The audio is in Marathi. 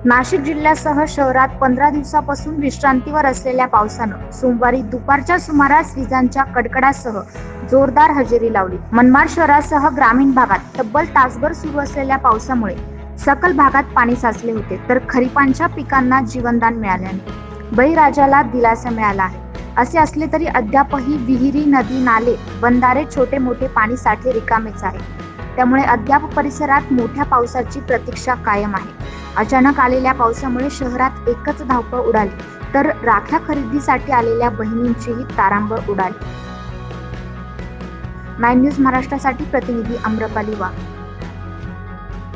नाशिक जिल्ह्यासह शहरात 15 दिवसापासून विश्रांतीवर असलेल्या पावसानं सोमवारी दुपारच्या सुमारास विजांच्या कडकडासह जोरदार हजेरी लावली। मनमाड शहरासह ग्रामीण भागात तब्बल तासभर सुरू असलेल्या पावसामुळे सकल भागात पाणी साचले होते, तर खरीपांच्या पिकांना जीवनदान मिळाल्याने बळीराजाला दिलासा मिळाला आहे। असे असले तरी अद्यापही विहिरी, नदी, नाले, बंधारे, छोटे मोठे पाणी साठे रिकामेच आहे। त्यामुळे अद्याप परिसरात मोठ्या पावसाची प्रतीक्षा कायम आहे। अचानक आलेल्या पावसामुळे शहरात एकच धावपळ उडाली, तर राख्या खरेदीसाठी आलेल्या बहिणींचीही तारांबळ उडाली। 9 न्यूज महाराष्ट्रासाठी प्रतिनिधी आम्रपाली वाघ।